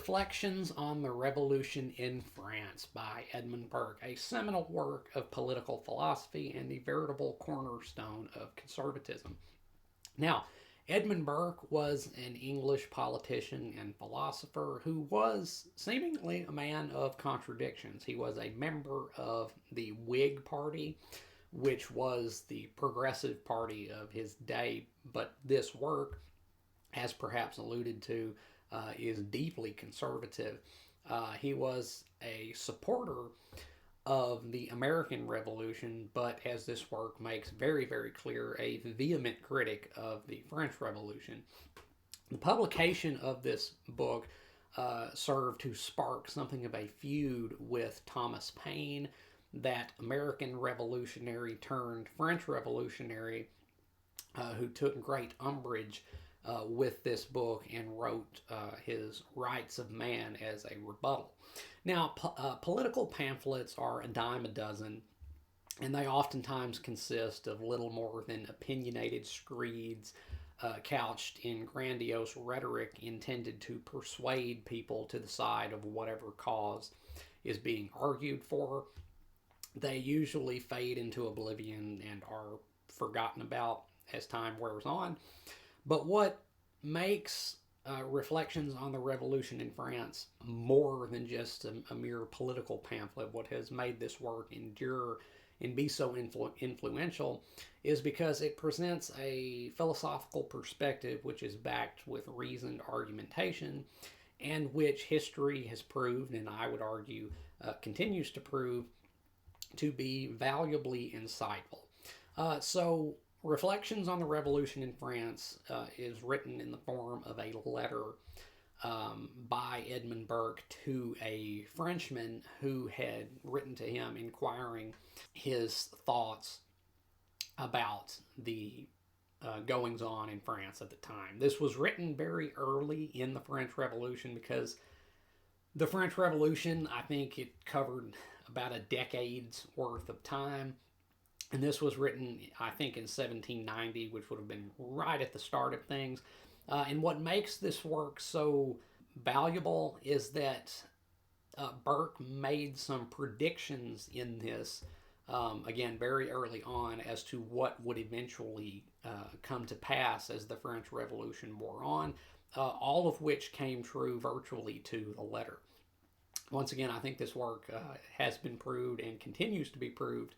Reflections on the Revolution in France by Edmund Burke, a seminal work of political philosophy and the veritable cornerstone of conservatism. Now, Edmund Burke was an English politician and philosopher who was seemingly a man of contradictions. He was a member of the Whig Party, which was the progressive party of his day, but this work, as perhaps alluded to, is deeply conservative. He was a supporter of the American Revolution, but as this work makes very, very clear, a vehement critic of the French Revolution. The publication of this book served to spark something of a feud with Thomas Paine, that American revolutionary turned French revolutionary, who took great umbrage with this book and wrote his Rights of Man as a rebuttal. Now, political pamphlets are a dime a dozen, and they oftentimes consist of little more than opinionated screeds couched in grandiose rhetoric intended to persuade people to the side of whatever cause is being argued for. They usually fade into oblivion and are forgotten about as time wears on. But what makes Reflections on the Revolution in France more than just a mere political pamphlet, what has made this work endure and be so influential, is because it presents a philosophical perspective which is backed with reasoned argumentation, and which history has proved, and I would argue continues to prove, to be valuably insightful. So Reflections on the Revolution in France is written in the form of a letter by Edmund Burke to a Frenchman who had written to him inquiring his thoughts about the goings on in France at the time. This was written very early in the French Revolution because the French Revolution, I think it covered about a decade's worth of time. And this was written, I think, in 1790, which would have been right at the start of things. And what makes this work so valuable is that Burke made some predictions in this, again, very early on, as to what would eventually come to pass as the French Revolution wore on, all of which came true virtually to the letter. Once again, I think this work has been proved and continues to be proved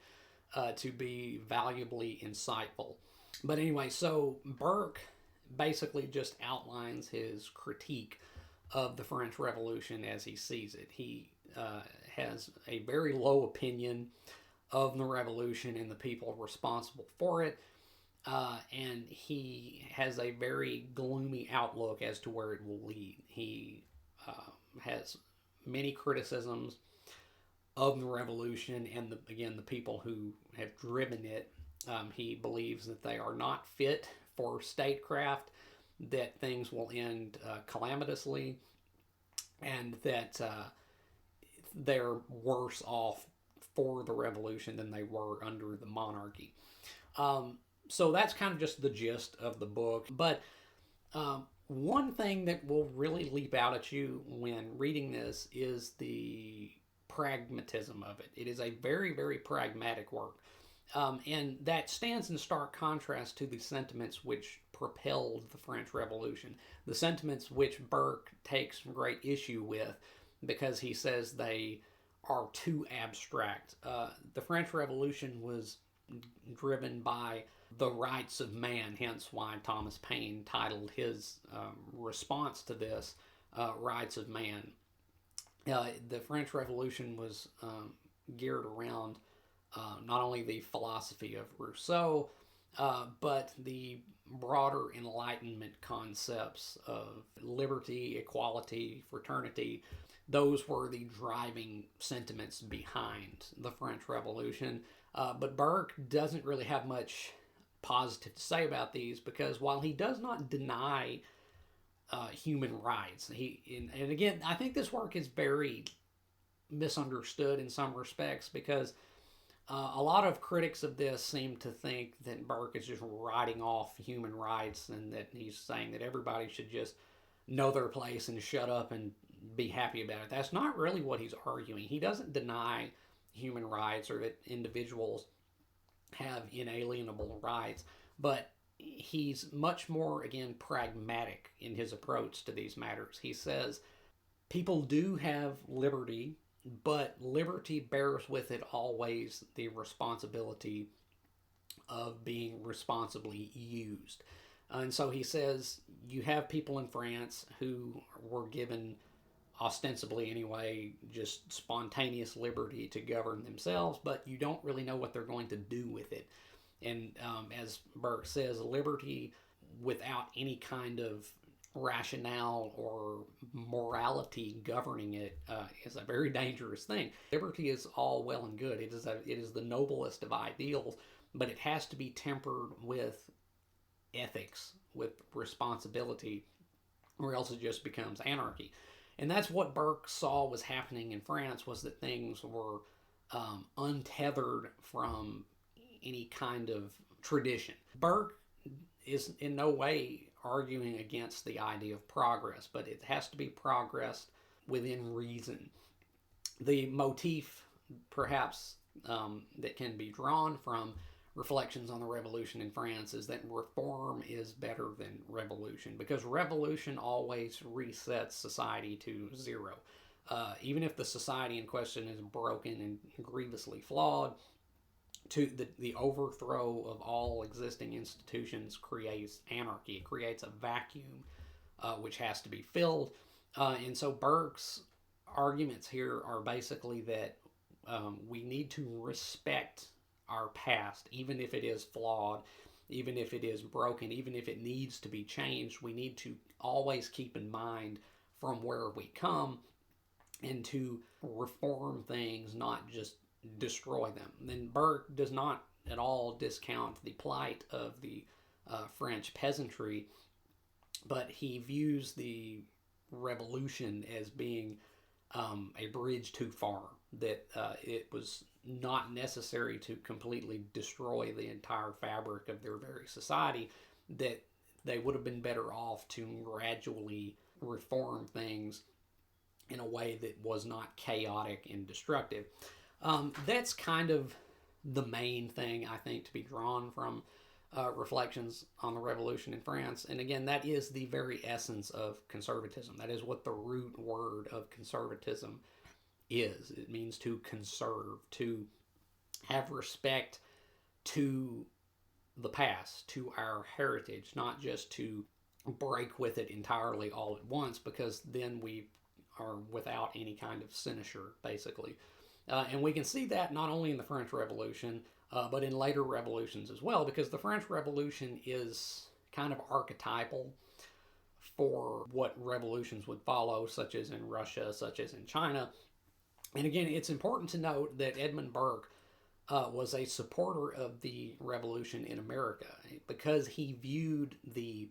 to be valuably insightful. But anyway, so Burke basically just outlines his critique of the French Revolution as he sees it. He has a very low opinion of the revolution and the people responsible for it, and he has a very gloomy outlook as to where it will lead. He has many criticisms of the revolution and again the people who have driven it. He believes that they are not fit for statecraft, that things will end calamitously, and that they're worse off for the revolution than they were under the monarchy. So that's kind of just the gist of the book. But one thing that will really leap out at you when reading this is the pragmatism of it. It is a very, very pragmatic work. And that stands in stark contrast to the sentiments which propelled the French Revolution, the sentiments which Burke takes great issue with because he says they are too abstract. The French Revolution was driven by the rights of man, hence why Thomas Paine titled his response to this Rights of Man. The French Revolution was geared around not only the philosophy of Rousseau, but the broader Enlightenment concepts of liberty, equality, fraternity. Those were the driving sentiments behind the French Revolution. But Burke doesn't really have much positive to say about these because while he does not deny human rights. And again, I think this work is very misunderstood in some respects because a lot of critics of this seem to think that Burke is just writing off human rights and that he's saying that everybody should just know their place and shut up and be happy about it. That's not really what he's arguing. He doesn't deny human rights or that individuals have inalienable rights, but he's much more, again, pragmatic in his approach to these matters. He says people do have liberty, but liberty bears with it always the responsibility of being responsibly used. And so he says you have people in France who were given, ostensibly anyway, just spontaneous liberty to govern themselves, but you don't really know what they're going to do with it. And as Burke says, liberty without any kind of rationale or morality governing it is a very dangerous thing. Liberty is all well and good. It is the noblest of ideals, but it has to be tempered with ethics, with responsibility, or else it just becomes anarchy. And that's what Burke saw was happening in France, was that things were untethered from any kind of tradition. Burke is in no way arguing against the idea of progress, but it has to be progress within reason. The motif, perhaps, that can be drawn from Reflections on the Revolution in France is that reform is better than revolution, because revolution always resets society to zero. Even if the society in question is broken and grievously flawed, to the overthrow of all existing institutions creates anarchy. It creates a vacuum which has to be filled. And so Burke's arguments here are basically that we need to respect our past, even if it is flawed, even if it is broken, even if it needs to be changed. We need to always keep in mind from where we come and to reform things, not just destroy them. Then Burke does not at all discount the plight of the French peasantry, but he views the revolution as being a bridge too far, that it was not necessary to completely destroy the entire fabric of their very society, that they would have been better off to gradually reform things in a way that was not chaotic and destructive. That's kind of the main thing, I think, to be drawn from Reflections on the Revolution in France. And again, that is the very essence of conservatism. That is what the root word of conservatism is. It means to conserve, to have respect to the past, to our heritage, not just to break with it entirely all at once, because then we are without any kind of cynosure, basically. And we can see that not only in the French Revolution, but in later revolutions as well, because the French Revolution is kind of archetypal for what revolutions would follow, such as in Russia, such as in China. And again, it's important to note that Edmund Burke was a supporter of the revolution in America, because he viewed the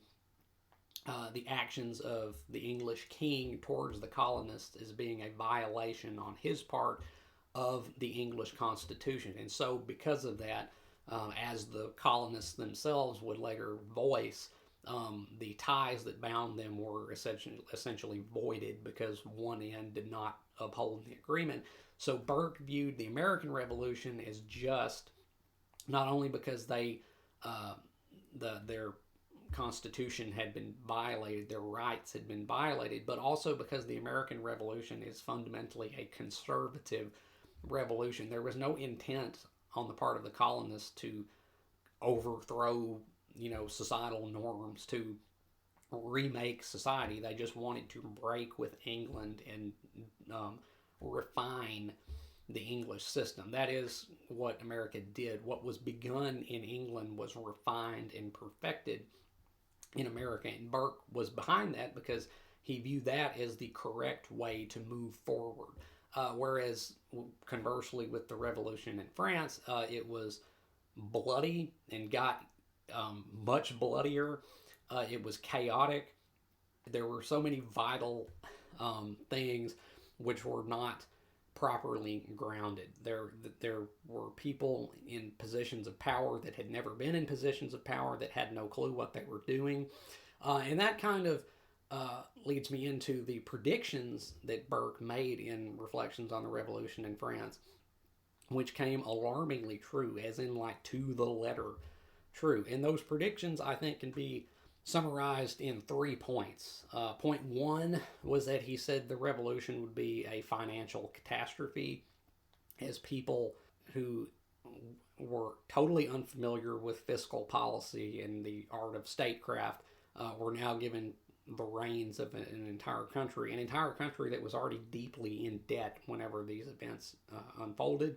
actions of the English king towards the colonists as being a violation on his part of the English Constitution. And so because of that, as the colonists themselves would later voice, the ties that bound them were essentially voided because one end did not uphold the agreement. So Burke viewed the American Revolution as just, not only because their Constitution had been violated, their rights had been violated, but also because the American Revolution is fundamentally a conservative revolution. There was no intent on the part of the colonists to overthrow, societal norms, to remake society. They just wanted to break with England and refine the English system. That is what America did. What was begun in England was refined and perfected in America, and Burke was behind that because he viewed that as the correct way to move forward. Whereas, conversely, with the revolution in France, it was bloody and got much bloodier. It was chaotic. There were so many vital things which were not properly grounded. There were people in positions of power that had never been in positions of power, that had no clue what they were doing. And that kind of leads me into the predictions that Burke made in Reflections on the Revolution in France, which came alarmingly true, as in like to the letter true. And those predictions, I think, can be summarized in 3 points. Point one was that he said the revolution would be a financial catastrophe, as people who were totally unfamiliar with fiscal policy and the art of statecraft were now given the reins of an entire country that was already deeply in debt whenever these events unfolded.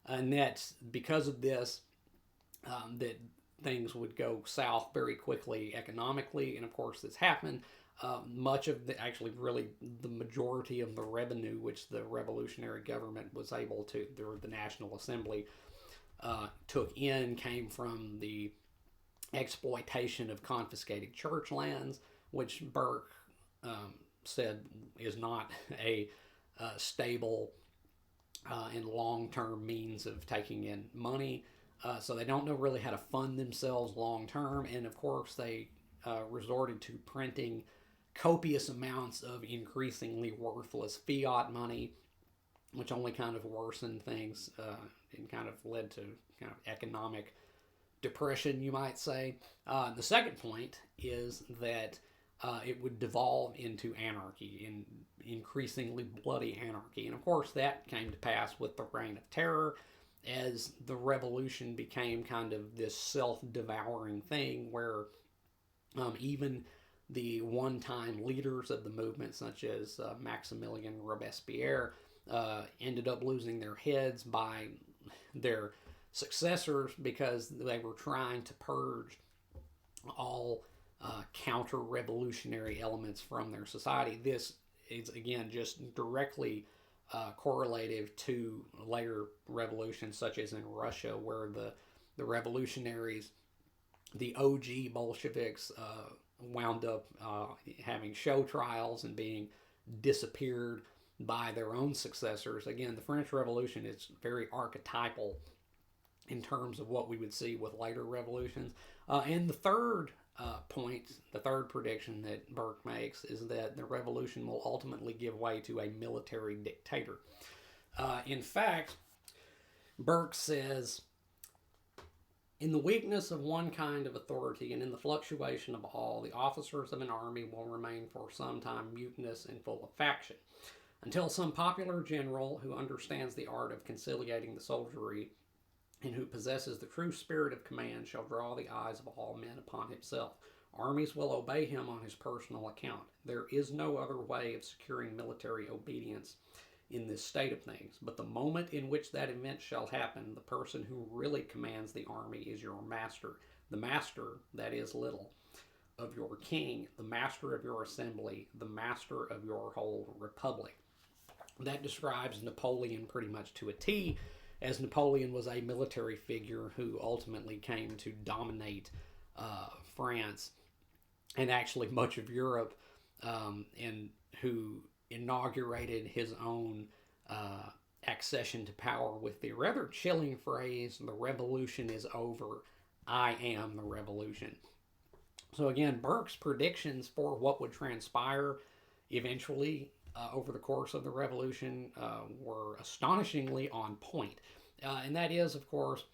And that because of this, that things would go south very quickly economically. And of course, this happened. Much of the, actually, really, the majority of the revenue which the revolutionary government was able to, the National Assembly, took in came from the exploitation of confiscated church lands, which Burke said is not a stable and long-term means of taking in money. So they don't know really how to fund themselves long-term. And of course, they resorted to printing copious amounts of increasingly worthless fiat money, which only kind of worsened things and kind of led to kind of economic depression, you might say. The second point is that it would devolve into anarchy, in increasingly bloody anarchy. And of course, that came to pass with the Reign of Terror, as the revolution became kind of this self-devouring thing where even the one-time leaders of the movement, such as Maximilien Robespierre, ended up losing their heads by their successors because they were trying to purge all counter-revolutionary elements from their society. This is, again, just directly correlative to later revolutions, such as in Russia, where the revolutionaries, the OG Bolsheviks, wound up having show trials and being disappeared by their own successors. Again, the French Revolution is very archetypal in terms of what we would see with later revolutions. And the third point, the third prediction that Burke makes, is that the revolution will ultimately give way to a military dictator. In fact, Burke says, in the weakness of one kind of authority and in the fluctuation of all, the officers of an army will remain for some time mutinous and full of faction, until some popular general who understands the art of conciliating the soldiery and who possesses the true spirit of command shall draw the eyes of all men upon himself. Armies will obey him on his personal account. There is no other way of securing military obedience in this state of things. But the moment in which that event shall happen, the person who really commands the army is your master. The master, that is little, of your king, the master of your assembly, the master of your whole republic. That describes Napoleon pretty much to a T, as Napoleon was a military figure who ultimately came to dominate France and actually much of Europe, and who inaugurated his own accession to power with the rather chilling phrase, "The revolution is over, I am the revolution." So again, Burke's predictions for what would transpire eventually over the course of the revolution were astonishingly on point. And that is, of course,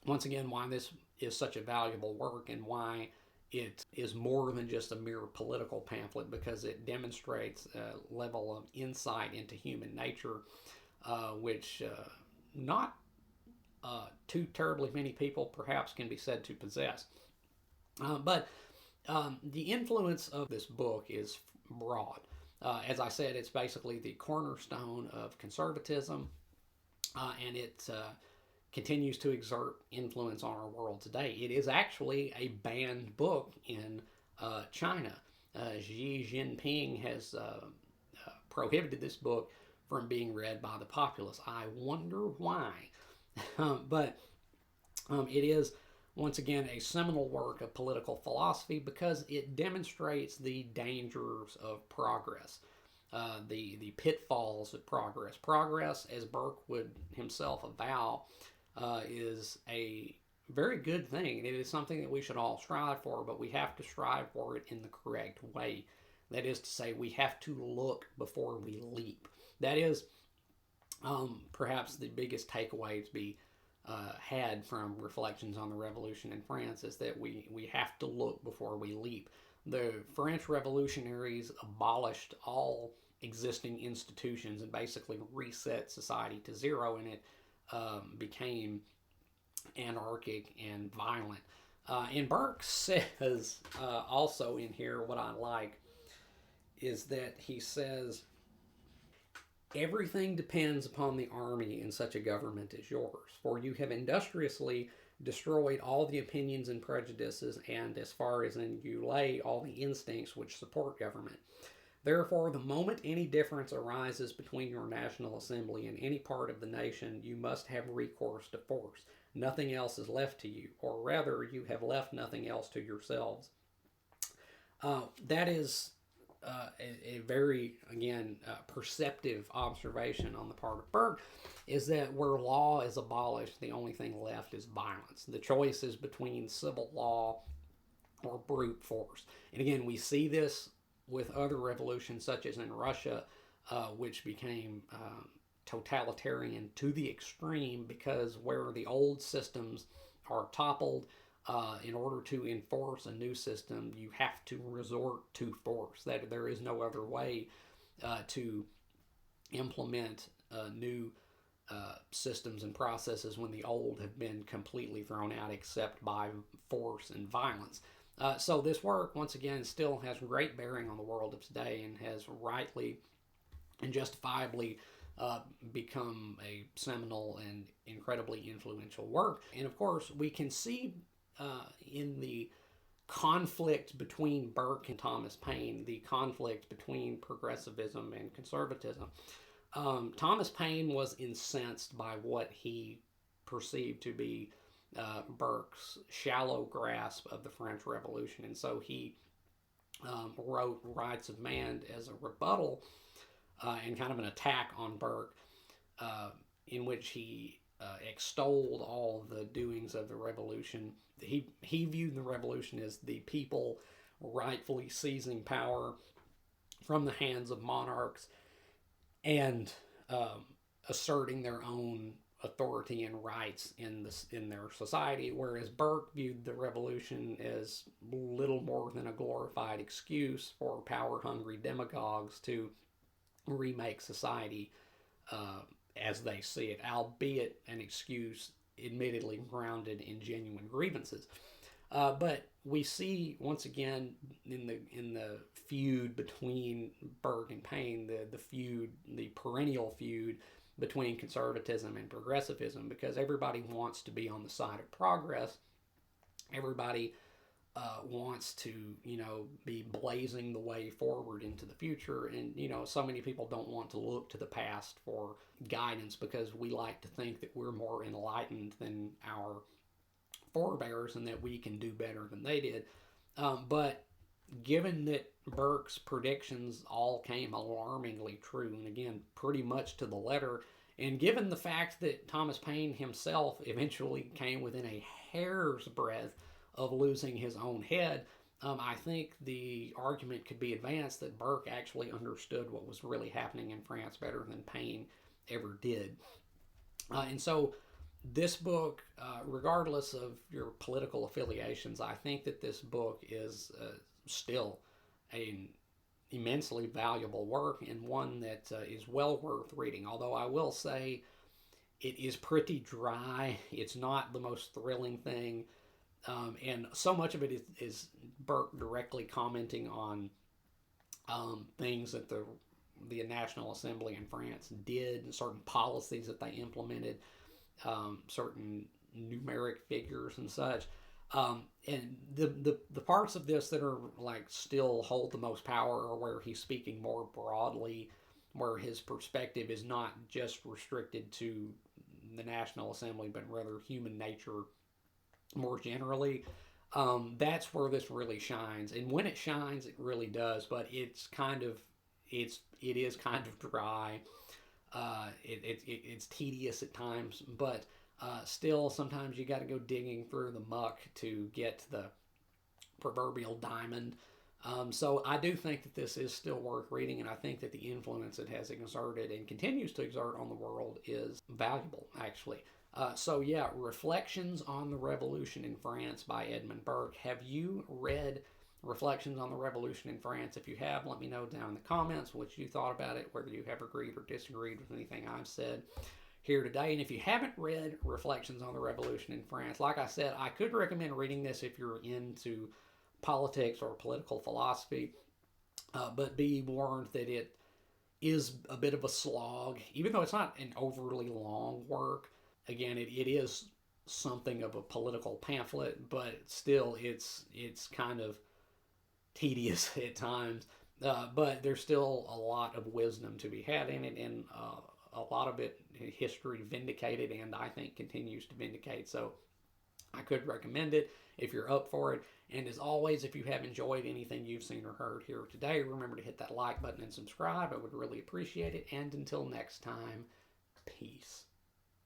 once again, why this is such a valuable work and why it is more than just a mere political pamphlet, because it demonstrates a level of insight into human nature which not too terribly many people perhaps can be said to possess. But the influence of this book is broad. As I said, it's basically the cornerstone of conservatism, and it continues to exert influence on our world today. It is actually a banned book in China. Xi Jinping has prohibited this book from being read by the populace. I wonder why. But it is, once again, a seminal work of political philosophy because it demonstrates the dangers of progress, the pitfalls of progress. Progress, as Burke would himself avow, is a very good thing. It is something that we should all strive for, but we have to strive for it in the correct way. That is to say, we have to look before we leap. That is perhaps the biggest takeaway to be had from Reflections on the Revolution in France, is that we have to look before we leap. The French revolutionaries abolished all existing institutions and basically reset society to zero, and it became anarchic and violent. And Burke says also in here, what I like is that he says, everything depends upon the army in such a government as yours, for you have industriously destroyed all the opinions and prejudices, and as far as in you lay, all the instincts which support government. Therefore, the moment any difference arises between your National Assembly and any part of the nation, you must have recourse to force. Nothing else is left to you, or rather, you have left nothing else to yourselves. That is a very, again, perceptive observation on the part of Burke, is that where law is abolished, the only thing left is violence. The choice is between civil law or brute force. And again, we see this with other revolutions, such as in Russia, which became totalitarian to the extreme, because where the old systems are toppled, in order to enforce a new system, you have to resort to force. That there is no other way to implement new systems and processes when the old have been completely thrown out, except by force and violence. So this work, once again, still has great bearing on the world of today, and has rightly and justifiably become a seminal and incredibly influential work. And of course, we can see in the conflict between Burke and Thomas Paine, the conflict between progressivism and conservatism. Thomas Paine was incensed by what he perceived to be Burke's shallow grasp of the French Revolution, and so he wrote Rights of Man as a rebuttal and kind of an attack on Burke, in which he extolled all the doings of the revolution. He viewed the revolution as the people rightfully seizing power from the hands of monarchs and asserting their own authority and rights in their society, whereas Burke viewed the revolution as little more than a glorified excuse for power-hungry demagogues to remake society as they see it, albeit an excuse admittedly grounded in genuine grievances. But we see once again in the feud between Burke and Paine, the perennial feud between conservatism and progressivism, because everybody wants to be on the side of progress. Everybody wants to, be blazing the way forward into the future. And, so many people don't want to look to the past for guidance, because we like to think that we're more enlightened than our forebears and that we can do better than they did. But given that Burke's predictions all came alarmingly true, and again, pretty much to the letter, and given the fact that Thomas Paine himself eventually came within a hair's breadth of losing his own head, I think the argument could be advanced that Burke actually understood what was really happening in France better than Paine ever did. And so this book, regardless of your political affiliations, I think that this book is still an immensely valuable work, and one that is well worth reading. Although I will say it is pretty dry. It's not the most thrilling thing. And so much of it is Burke directly commenting on things that the National Assembly in France did, and certain policies that they implemented, certain numeric figures and such. And the parts of this that are like still hold the most power are where he's speaking more broadly, where his perspective is not just restricted to the National Assembly, but rather human nature more generally. That's where this really shines, and when it shines, it really does. But it is kind of dry. It's tedious at times, but still, sometimes you got to go digging through the muck to get the proverbial diamond. So I do think that this is still worth reading, and I think that the influence it has exerted and continues to exert on the world is valuable, actually. So yeah, Reflections on the Revolution in France by Edmund Burke. Have you read Reflections on the Revolution in France? If you have, let me know down in the comments what you thought about it, whether you have agreed or disagreed with anything I've said here today. And if you haven't read Reflections on the Revolution in France, like I said, I could recommend reading this if you're into politics or political philosophy, but be warned that it is a bit of a slog, even though it's not an overly long work. Again, it is something of a political pamphlet, but still, it's kind of tedious at times. But there's still a lot of wisdom to be had in it, and a lot of it history vindicated, and I think continues to vindicate. So I could recommend it if you're up for it. And as always, if you have enjoyed anything you've seen or heard here today, remember to hit that like button and subscribe. I would really appreciate it. And until next time, peace.